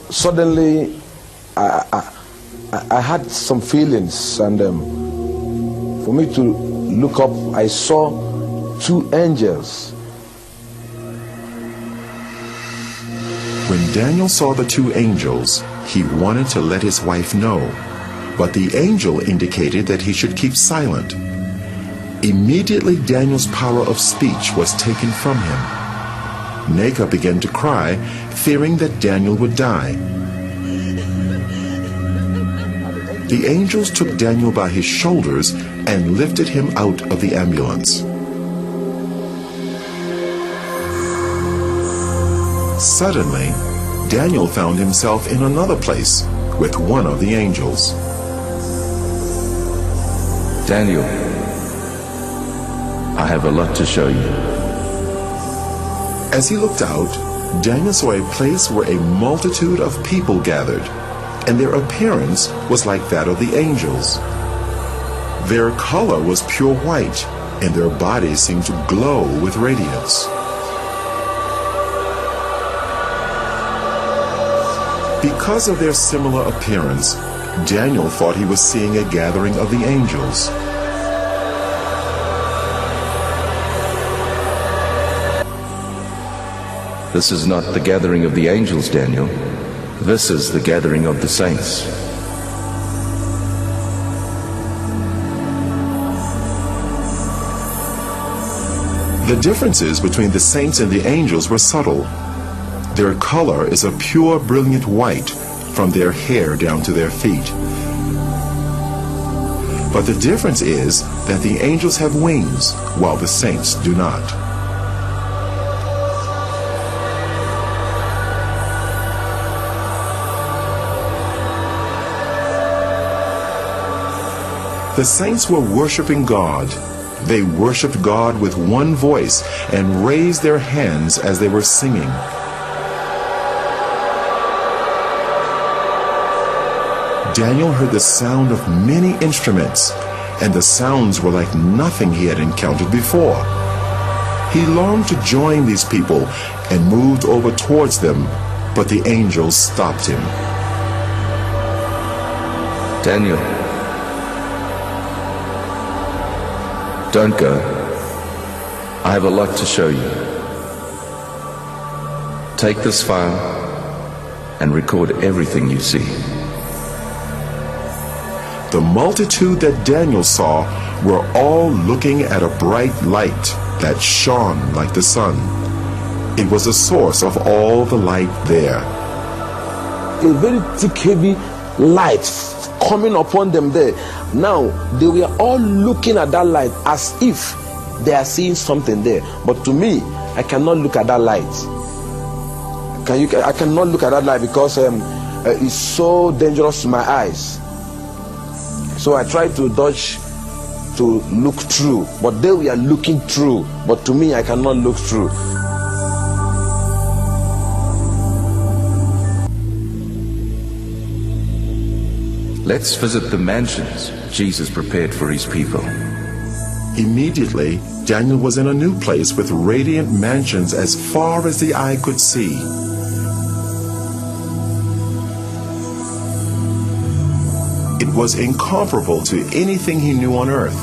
Suddenly, I had some feelings, and for me to look up, I saw two angels. When Daniel saw the two angels, he wanted to let his wife know, but the angel indicated that he should keep silent. Immediately, Daniel's power of speech was taken from him. Neka began to cry, fearing that Daniel would die. The angels took Daniel by his shoulders and lifted him out of the ambulance. Suddenly, Daniel found himself in another place with one of the angels. Daniel, I have a lot to show you. As he looked out, Daniel saw a place where a multitude of people gathered, and their appearance was like that of the angels. Their color was pure white, and their bodies seemed to glow with radiance. Because of their similar appearance, Daniel thought he was seeing a gathering of the angels. This is not the gathering of the angels, Daniel. This is the gathering of the saints. The differences between the saints and the angels were subtle. Their color is a pure, brilliant white from their hair down to their feet. But the difference is that the angels have wings, while the saints do not. The saints were worshiping God. They worshiped God with one voice and raised their hands as they were singing. Daniel heard the sound of many instruments, and the sounds were like nothing he had encountered before. He longed to join these people and moved over towards them, but the angels stopped him. Daniel, don't go. I have a lot to show you. Take this file and record everything you see. The multitude that Daniel saw were all looking at a bright light that shone like the sun. It was the source of all the light there. A very thick, heavy light coming upon them there. Now, they were all looking at that light as if they are seeing something there. But to me, I cannot look at that light. I cannot look at that light because it's so dangerous to my eyes. So I try to dodge to look through, but they were looking through. But to me, I cannot look through. Let's visit the mansions Jesus prepared for his people. Immediately, Daniel was in a new place with radiant mansions as far as the eye could see. It was incomparable to anything he knew on earth.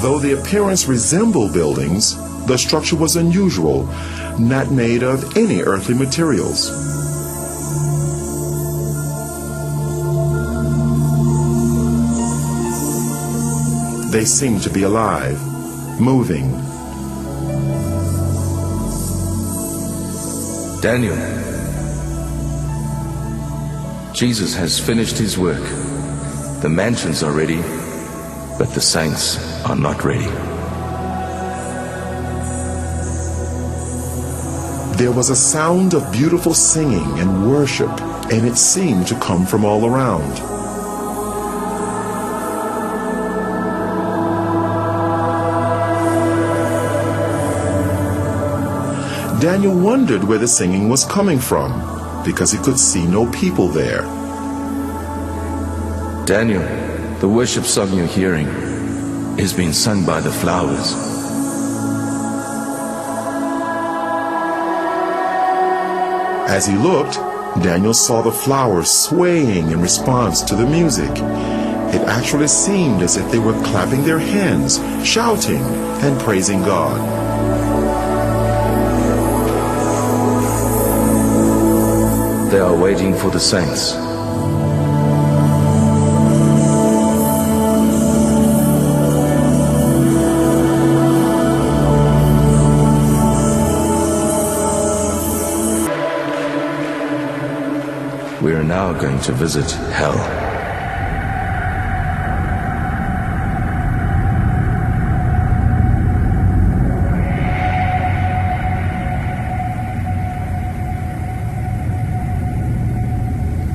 Though the appearance resembled buildings, the structure was unusual, not made of any earthly materials. They seemed to be alive, moving. Daniel, Jesus has finished his work. The mansions are ready, but the saints are not ready. There was a sound of beautiful singing and worship, and it seemed to come from all around. Daniel wondered where the singing was coming from. because he could see no people there. Daniel, the worship song you're hearing is being sung by the flowers. As he looked, Daniel saw the flowers swaying in response to the music. It actually seemed as if they were clapping their hands, shouting, and praising God. They are waiting for the saints. We are now going to visit hell.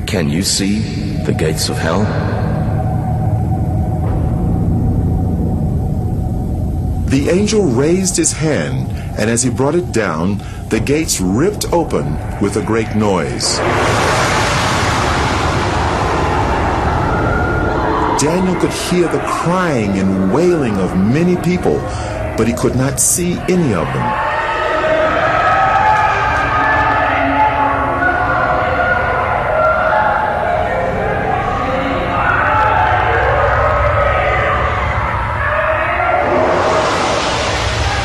Can you see the gates of hell? The angel raised his hand, and as he brought it down, the gates ripped open with a great noise. Daniel could hear the crying and wailing of many people, but he could not see any of them.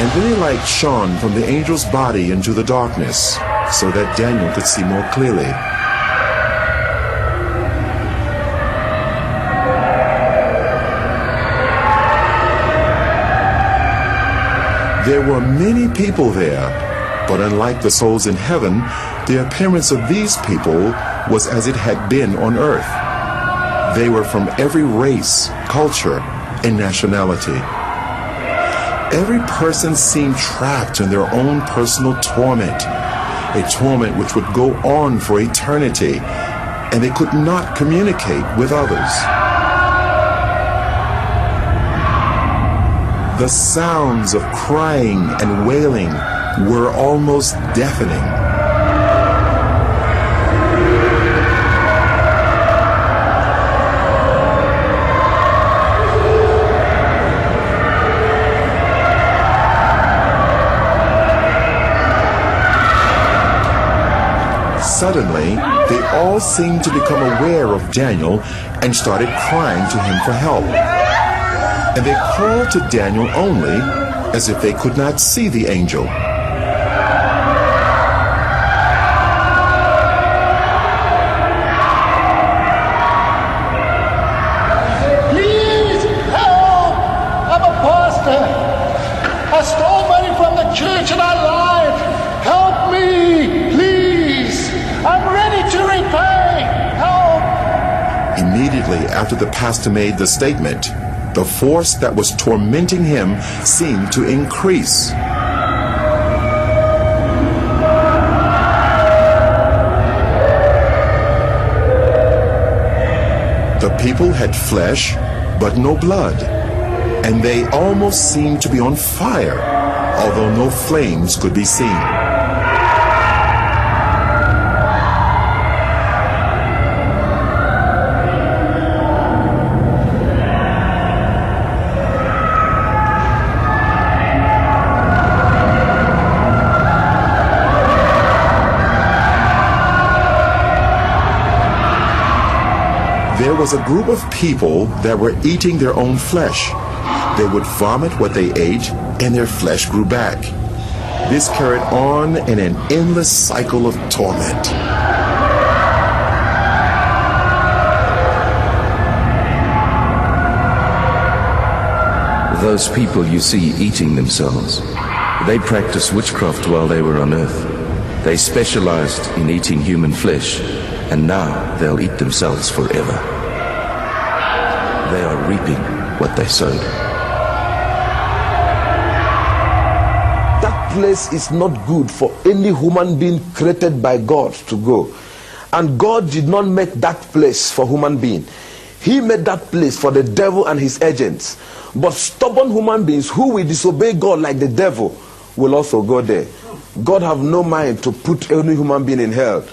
And then a light shone from the angel's body into the darkness, so that Daniel could see more clearly. There were many people there, but unlike the souls in heaven, the appearance of these people was as it had been on earth. They were from every race, culture, and nationality. Every person seemed trapped in their own personal torment, a torment which would go on for eternity, and they could not communicate with others. The sounds of crying and wailing were almost deafening. Suddenly, they all seemed to become aware of Daniel and started crying to him for help. And they called to Daniel only as if they could not see the angel. Please help! I'm a pastor. I stole money from the church and I lied. Help me, please. I'm ready to repay. Help! Immediately after the pastor made the statement, the force that was tormenting him seemed to increase. The people had flesh, but no blood, and they almost seemed to be on fire, although no flames could be seen. There was a group of people that were eating their own flesh. They would vomit what they ate, and their flesh grew back. This carried on in an endless cycle of torment. Those people you see eating themselves, they practiced witchcraft while they were on earth. They specialized in eating human flesh, and now they'll eat themselves forever. They are reaping what they sowed. That place is not good for any human being created by God to go. And God did not make that place for human being. He made that place for the devil and his agents. But stubborn human beings who will disobey God like the devil will also go there. God have no mind to put any human being in hell.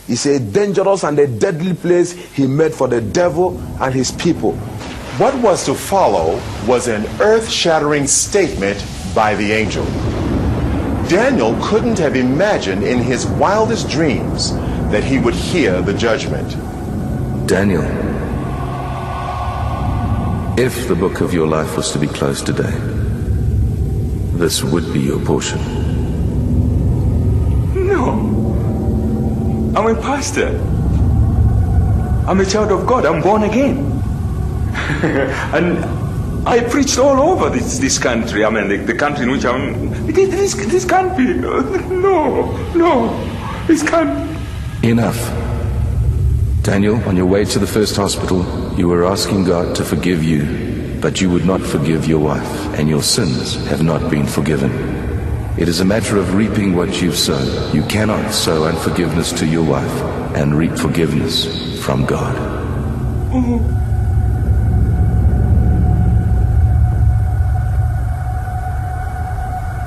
It's a dangerous and a deadly place he made for the devil and his people. What was to follow was an earth-shattering statement by the angel. Daniel couldn't have imagined in his wildest dreams that he would hear the judgment. Daniel, if the book of your life was to be closed today, this would be your portion. No. I'm a pastor. I'm a child of God. I'm born again. And I preached all over this country. I mean, the country in which I'm... This can't be. No. This can't. Enough. Daniel, on your way to the first hospital, you were asking God to forgive you, but you would not forgive your wife, and your sins have not been forgiven. It is a matter of reaping what you've sown. You cannot sow unforgiveness to your wife and reap forgiveness from God.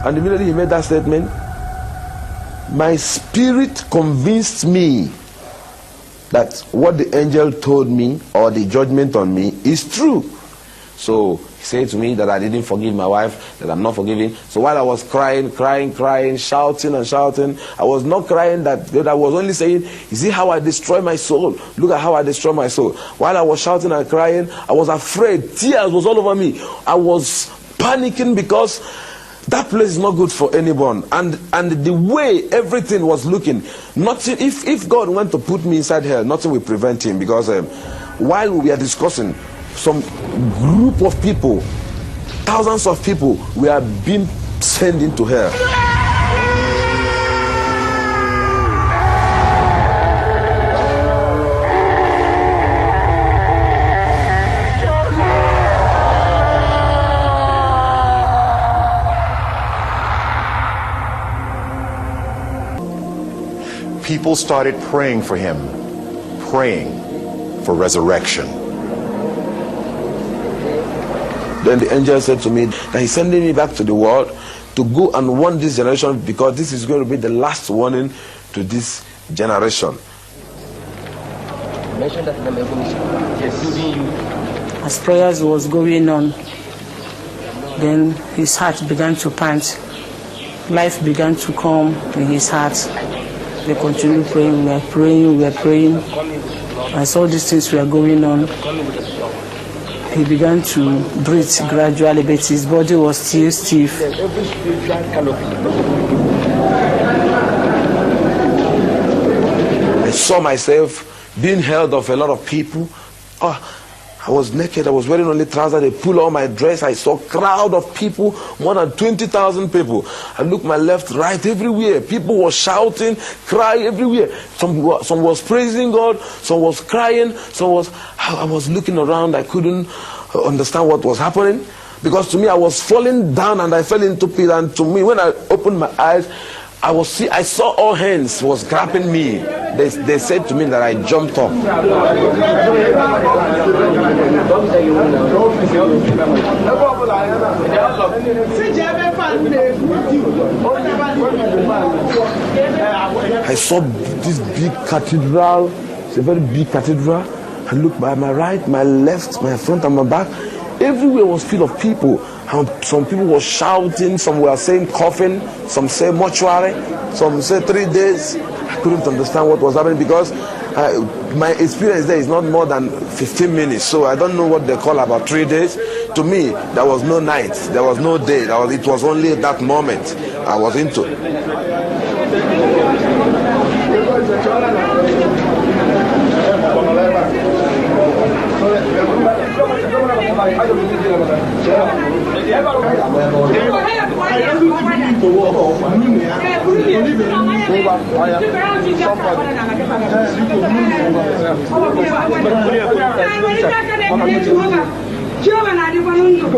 And immediately he made that statement, my spirit convinced me that what the angel told me, or the judgment on me, is true. So he said to me that I didn't forgive my wife, that I'm not forgiving. So while I was crying, shouting, I was not crying that I was only saying, you see how I destroy my soul? Look at how I destroy my soul. While I was shouting and crying, I was afraid. Tears was all over me. I was panicking because that place is not good for anyone. And the way everything was looking, nothing, if God went to put me inside hell, nothing will prevent him. Because while we are discussing, some group of people, thousands of people, were being sent into hell. People started praying for him, praying for resurrection. Then the angel said to me that he's sending me back to the world to go and warn this generation, because this is going to be the last warning to this generation. As prayers was going on, then his heart began to pant. Life began to come in his heart. We continued praying, we were praying. As all these things were going on, he began to breathe gradually, but his body was still stiff. I saw myself being held of a lot of people. I was naked, I was wearing only trousers, they pulled all my dress. I saw a crowd of people, more than 20,000 people. I looked my left, right, everywhere. People were shouting, crying everywhere. Some was praising God, some was crying, I was looking around, I couldn't understand what was happening. Because to me, I was falling down and I fell into pit. And to me, when I opened my eyes, I saw all hands was grabbing me. They said to me that I jumped up. I saw this big cathedral. It's a very big cathedral. I looked by my right, my left, my front and my back. Everywhere was full of people. Some people were shouting, some were saying coffin, some say mortuary, some say 3 days. I couldn't understand what was happening because my experience there is not more than 15 minutes. So I don't know what they call about 3 days. To me, there was no night, there was no day. It was only that moment I was into.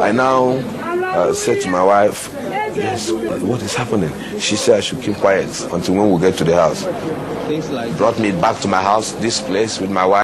I now said to my wife, yes, what is happening? She said I should keep quiet until when we get to the house. Brought me back to my house, this place with my wife.